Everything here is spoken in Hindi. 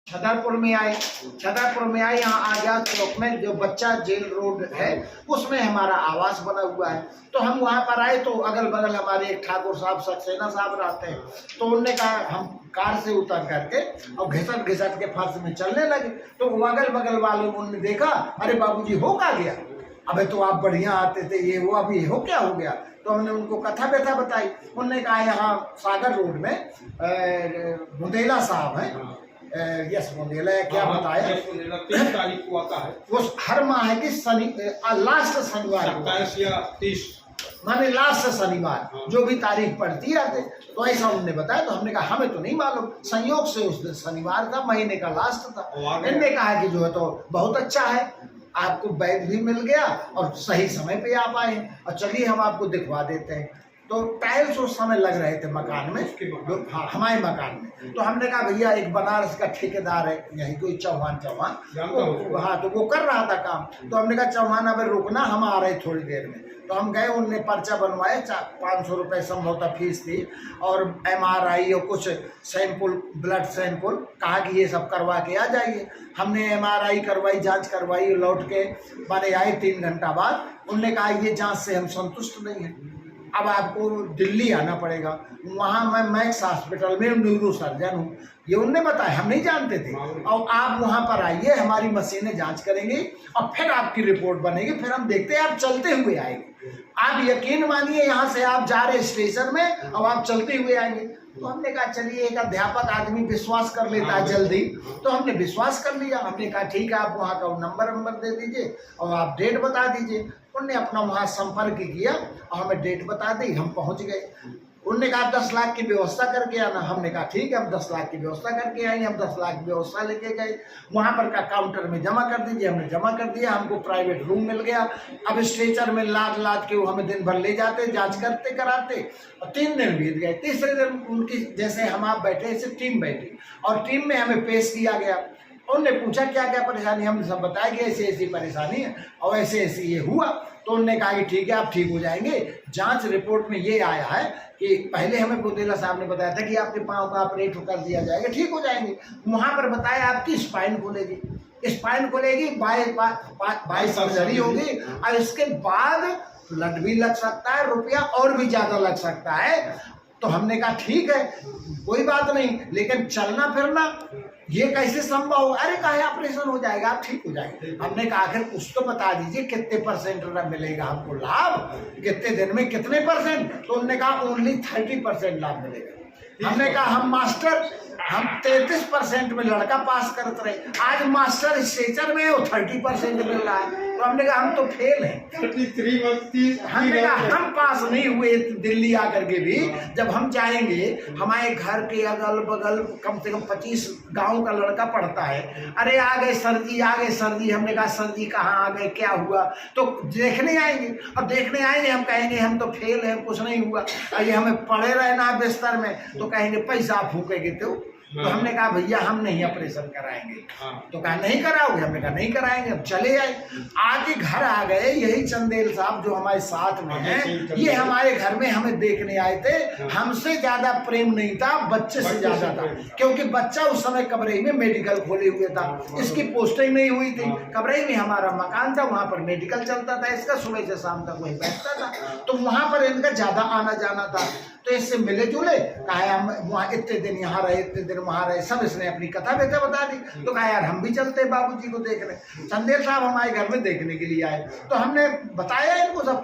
छतरपुर में आए। यहाँ आजाद चौक में जो बच्चा जेल रोड है उसमें हमारा आवास बना हुआ है। तो हम वहाँ पर आए तो अगल बगल हमारे एक ठाकुर साहब सक्सेना साहब रहते हैं। तो उन्होंने कहा हम कार से उतर करके और घिसट के फर्श में चलने लगे। तो अगल बगल वालों ने देखा, अरे बाबूजी हो क्या गया, अबे तो आप बढ़िया आते थे, ये वो अभी हो क्या हो गया। तो हमने उनको कथा व्यथा बताई। उन्होंने कहा यहाँ सागर रोड में बुंदेला साहब हैं, यस बुंदेला क्या बताया, 3 तारीख को आता है वो हर माह की लास्ट शनिवार 27 या 30 माने लास्ट शनिवार जो भी तारीख पड़ती है। तो ऐसा उन्होंने बताया। तो हमने कहा हमें तो नहीं मालूम, संयोग से उस दिन शनिवार था, महीने का लास्ट था। इन्होंने कहा कि जो है तो बहुत अच्छा है, आपको बैग भी मिल गया और सही समय पे आप आए, और चलिए हम आपको दिखवा देते हैं। तो टाइल्स उस समय लग रहे थे मकान में, हाँ हमारे मकान में। तो हमने कहा भैया एक बनारस का ठेकेदार है यही कोई चौहान, हाँ तो वो कर रहा था काम। तो हमने कहा चौहान अब रुकना, हम आ रहे थोड़ी देर में। तो हम गए, उनने पर्चा बनवाए, 500 रुपये संभवतः फीस थी, और MRI और कुछ सैंपल, ब्लड सैंपल, कहा कि ये सब करवा के आ जाइए। हमने MRI करवाई, जांच करवाई, लौट के माने आए 3 घंटा बाद। उनने कहा ये जांच से हम संतुष्ट नहीं हैं, अब आपको दिल्ली आना पड़ेगा। वहाँ मैं मैक्स हॉस्पिटल में न्यूरो सर्जन हूँ, ये उनने बताया, हम नहीं जानते थे। और आप वहाँ पर आइए, हमारी मशीनें जांच करेंगी और फिर आपकी रिपोर्ट बनेगी, फिर हम देखते हैं आप चलते हुए आएंगे। आप यकीन मानिए यहाँ से आप जा रहे स्टेशन में और आप चलते हुए आएंगे। तो हमने कहा चलिए एक अध्यापक आदमी विश्वास कर लेता है जल्दी, तो हमने विश्वास कर लिया। हमने कहा ठीक है, आप वहाँ का नंबर दे दीजिए और आप डेट बता दीजिए। उनने अपना वहाँ संपर्क किया और हमें डेट बता दी, हम पहुँच गए। उनने कहा 10 लाख की व्यवस्था करके आना। हमने कहा ठीक है, हम 10 लाख की व्यवस्था करके आएंगे। हम 10 लाख की व्यवस्था लेके गए, वहाँ पर का काउंटर में जमा कर दीजिए। हमने जमा कर दिया, हमको प्राइवेट रूम मिल गया। अब स्ट्रेचर में लाद के वो हमें दिन भर ले जाते, जांच करते कराते, और 3 दिन बीत गए। तीसरे दिन उनकी जैसे हम आप बैठे ऐसे टीम बैठी, और टीम में हमें पेश किया गया। उनने पूछा क्या क्या परेशानी, हमने सब बताया कि ऐसी ऐसी परेशानी है और ऐसे ऐसे ये हुआ। तो उन्होंने कहा कि ठीक है आप ठीक हो जाएंगे। जांच रिपोर्ट में ये आया है कि पहले हमें बुंदेला साहब ने बताया था कि आपके पाँव का ऑपरेट कर दिया जाएगा, ठीक हो जाएंगे। वहाँ पर बताया आपकी स्पाइन खुलेगी, 22 सर्जरी होगी, और इसके बाद ब्लड भी लग सकता है, रुपया और भी ज़्यादा लग सकता है। तो हमने कहा ठीक है कोई बात नहीं, लेकिन चलना फिरना ये कैसे संभव हो। अरे कहा ऑपरेशन हो जाएगा, आप ठीक हो जाएंगे। हमने कहा आखिर कुछ तो बता दीजिए कितने परसेंट मिलेगा हमको लाभ, कितने दिन में कितने परसेंट। तो उन्होंने कहा ओनली 30% लाभ मिलेगा। हमने कहा हम 33% में लड़का पास करते रहे, आज मास्टर स्ट्रेचर में वो 30% मिल रहा है। तो हमने कहा हम तो फेल हैं। 33 हमने कहा हम पास नहीं हुए दिल्ली आकर के भी। जब हम जाएंगे, हमारे घर के अगल बगल कम से कम 25 गांव का लड़का पढ़ता है। अरे आ गए सर जी, आ गए सर जी। हमने कहा सर जी कहाँ आ गए, क्या हुआ। तो देखने आएंगे, और देखने आएंगे हम कहेंगे हम तो फेल हैं, कुछ नहीं हुआ, ये हमें पड़े रहना बिस्तर में। तो कहेंगे पैसा फूकेंगे। तो हमने कहा भैया हम नहीं ऑपरेशन कराएंगे। तो कहा नहीं कराओगे, हमने कहा नहीं कराएंगे। हम चले आए, आके घर आ गए। यही चंदेल साहब जो हमारे साथ में हैं, ये हमारे घर में हमें देखने आए थे। हमसे ज्यादा प्रेम नहीं था, बच्चे से ज्यादा था, क्योंकि बच्चा उस समय कबरई में मेडिकल खोले हुए था, इसकी पोस्टिंग नहीं हुई थी। कबरई में हमारा मकान था, वहां पर मेडिकल चलता था इसका, सुबह से शाम तक वही बैठता था। तो वहां पर इनका ज्यादा आना जाना था। तो इससे मिले जुले, कहा हम वहाँ इतने दिन यहाँ रहे, इतने दिन वहाँ रहे, सब इसने अपनी कथा व्यथा बता दी। तो कहा यार हम भी चलते बाबूजी को देखने। चंदेल साहब हमारे घर में देखने के लिए आए। तो हमने बताया इनको सब।